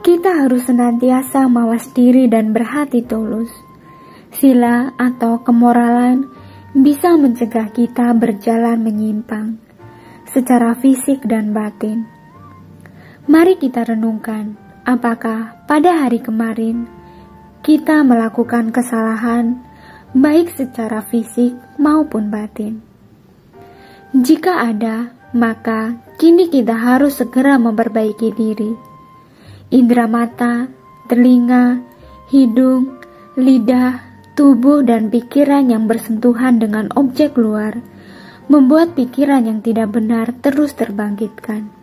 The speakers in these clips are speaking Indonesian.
kita harus senantiasa mawas diri dan berhati tulus. Sila atau kemoralan bisa mencegah kita berjalan menyimpang secara fisik dan batin. Mari kita renungkan, apakah pada hari kemarin kita melakukan kesalahan baik secara fisik maupun batin? Jika ada, maka kini kita harus segera memperbaiki diri. Indera mata, telinga, hidung, lidah, tubuh dan pikiran yang bersentuhan dengan objek luar membuat pikiran yang tidak benar terus terbangkitkan.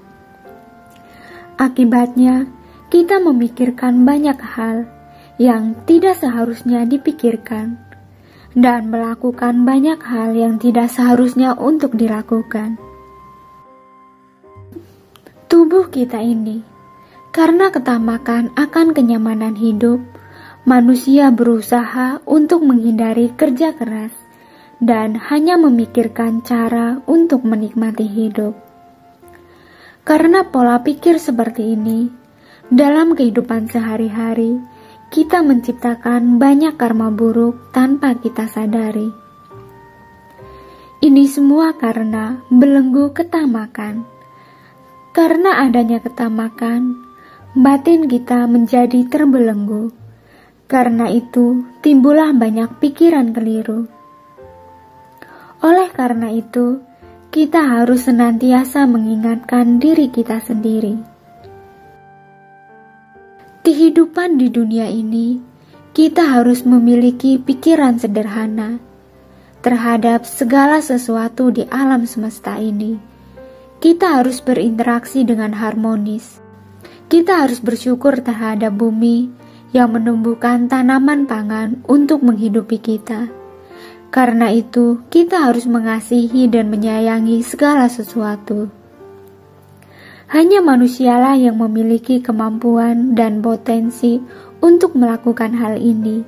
Akibatnya, kita memikirkan banyak hal yang tidak seharusnya dipikirkan dan melakukan banyak hal yang tidak seharusnya untuk dilakukan. Tubuh kita ini, karena ketamakan akan kenyamanan hidup, manusia berusaha untuk menghindari kerja keras dan hanya memikirkan cara untuk menikmati hidup. Karena pola pikir seperti ini, dalam kehidupan sehari-hari, kita menciptakan banyak karma buruk tanpa kita sadari. Ini semua karena belenggu ketamakan. Karena adanya ketamakan, batin kita menjadi terbelenggu. Karena itu, timbullah banyak pikiran keliru. Oleh karena itu, kita harus senantiasa mengingatkan diri kita sendiri. Kehidupan di dunia ini, kita harus memiliki pikiran sederhana terhadap segala sesuatu di alam semesta ini. Kita harus berinteraksi dengan harmonis. Kita harus bersyukur terhadap bumi yang menumbuhkan tanaman pangan untuk menghidupi kita. Karena itu, kita harus mengasihi dan menyayangi segala sesuatu. Hanya manusialah yang memiliki kemampuan dan potensi untuk melakukan hal ini.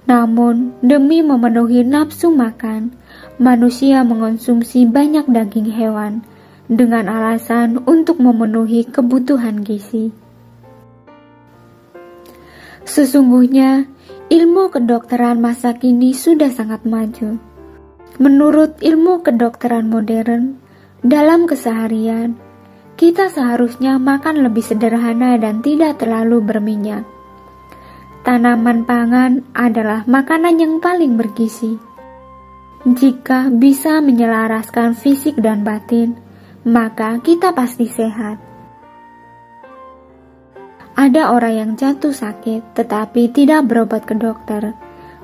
Namun, demi memenuhi nafsu makan, manusia mengonsumsi banyak daging hewan dengan alasan untuk memenuhi kebutuhan gizi. Sesungguhnya, ilmu kedokteran masa kini sudah sangat maju. Menurut ilmu kedokteran modern, dalam keseharian, kita seharusnya makan lebih sederhana dan tidak terlalu berminyak. Tanaman pangan adalah makanan yang paling bergizi. Jika bisa menyelaraskan fisik dan batin, maka kita pasti sehat. Ada orang yang jatuh sakit tetapi tidak berobat ke dokter,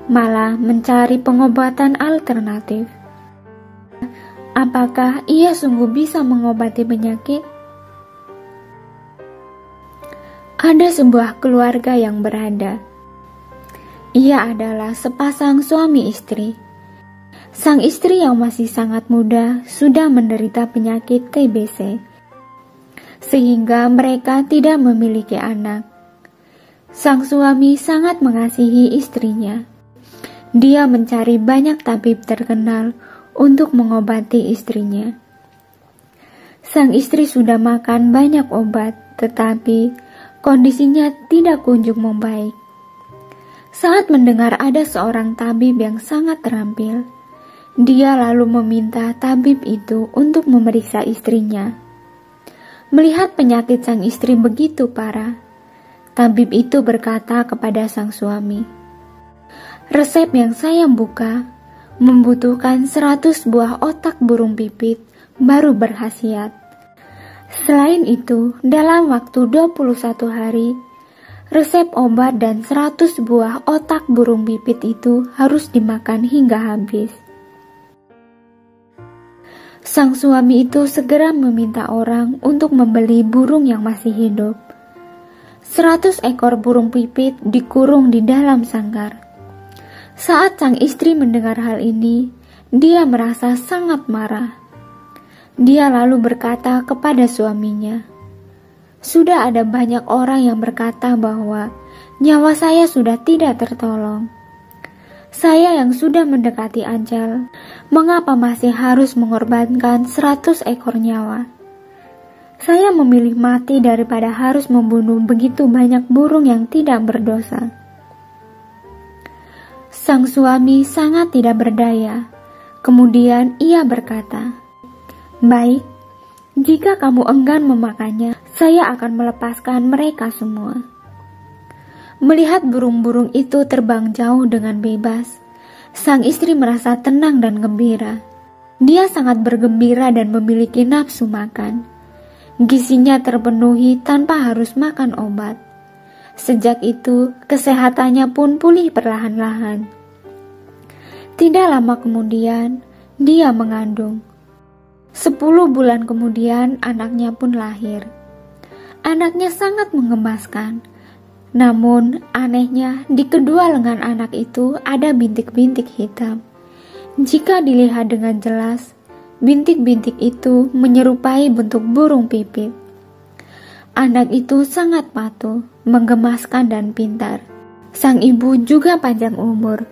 malah mencari pengobatan alternatif. Apakah ia sungguh bisa mengobati penyakit? Ada sebuah keluarga yang berada. Ia adalah sepasang suami istri. Sang istri yang masih sangat muda sudah menderita penyakit TBC, sehingga mereka tidak memiliki anak. Sang suami sangat mengasihi istrinya. Dia mencari banyak tabib terkenal untuk mengobati istrinya. Sang istri sudah makan banyak obat, tetapi kondisinya tidak kunjung membaik. Saat mendengar ada seorang tabib yang sangat terampil, dia lalu meminta tabib itu untuk memeriksa istrinya. Melihat penyakit sang istri begitu parah, tabib itu berkata kepada sang suami, "Resep yang saya buka membutuhkan 100 buah otak burung pipit baru berkhasiat. Selain itu, dalam waktu 21 hari, resep obat dan 100 buah otak burung pipit itu harus dimakan hingga habis." Sang suami itu segera meminta orang untuk membeli burung yang masih hidup. 100 ekor burung pipit dikurung di dalam sangkar. Saat sang istri mendengar hal ini, dia merasa sangat marah. Dia lalu berkata kepada suaminya, "Sudah ada banyak orang yang berkata bahwa nyawa saya sudah tidak tertolong. Saya yang sudah mendekati ajal, mengapa masih harus mengorbankan 100 ekor nyawa? Saya memilih mati daripada harus membunuh begitu banyak burung yang tidak berdosa." Sang suami sangat tidak berdaya. Kemudian ia berkata, "Baik, jika kamu enggan memakannya, saya akan melepaskan mereka semua." Melihat burung-burung itu terbang jauh dengan bebas, sang istri merasa tenang dan gembira. Dia sangat bergembira dan memiliki nafsu makan. Gizinya terpenuhi tanpa harus makan obat. Sejak itu, kesehatannya pun pulih perlahan-lahan. Tidak lama kemudian, dia mengandung. 10 bulan kemudian, anaknya pun lahir. Anaknya sangat menggemaskan. Namun, anehnya, di kedua lengan anak itu ada bintik-bintik hitam. Jika dilihat dengan jelas, bintik-bintik itu menyerupai bentuk burung pipit. Anak itu sangat patuh, menggemaskan dan pintar. Sang ibu juga panjang umur.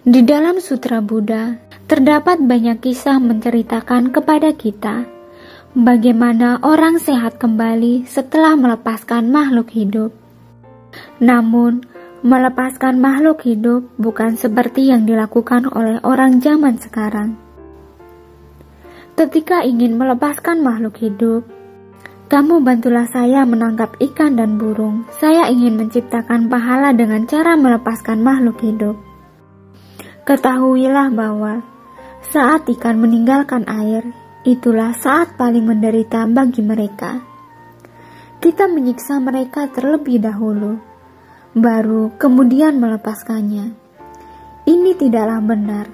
Di dalam Sutra Buddha, terdapat banyak kisah menceritakan kepada kita bagaimana orang sehat kembali setelah melepaskan makhluk hidup. Namun, melepaskan makhluk hidup bukan seperti yang dilakukan oleh orang zaman sekarang. Ketika ingin melepaskan makhluk hidup, kamu bantulah saya menangkap ikan dan burung. Saya ingin menciptakan pahala dengan cara melepaskan makhluk hidup. Ketahuilah bahwa saat ikan meninggalkan air, itulah saat paling menderita bagi mereka. Kita menyiksa mereka terlebih dahulu, baru kemudian melepaskannya. Ini tidaklah benar.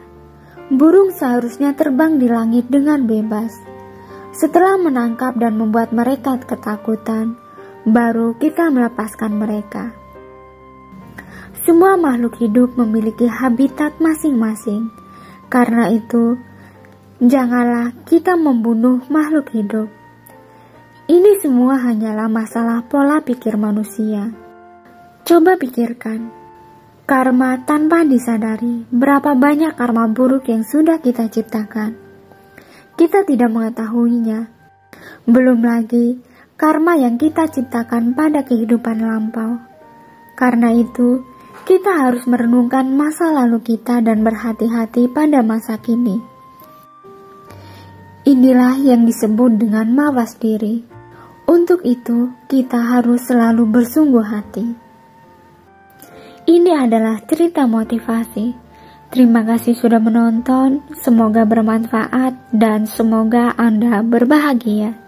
Burung seharusnya terbang di langit dengan bebas. Setelah menangkap dan membuat mereka ketakutan, baru kita melepaskan mereka. Semua makhluk hidup memiliki habitat masing-masing. Karena itu, janganlah kita membunuh makhluk hidup. Ini semua hanyalah masalah pola pikir manusia. Coba pikirkan, karma tanpa disadari, berapa banyak karma buruk yang sudah kita ciptakan. Kita tidak mengetahuinya. Belum lagi karma yang kita ciptakan pada kehidupan lampau. Karena itu, kita harus merenungkan masa lalu kita dan berhati-hati pada masa kini. Inilah yang disebut dengan mawas diri. Untuk itu, kita harus selalu bersungguh hati. Ini adalah cerita motivasi. Terima kasih sudah menonton, semoga bermanfaat dan semoga Anda berbahagia.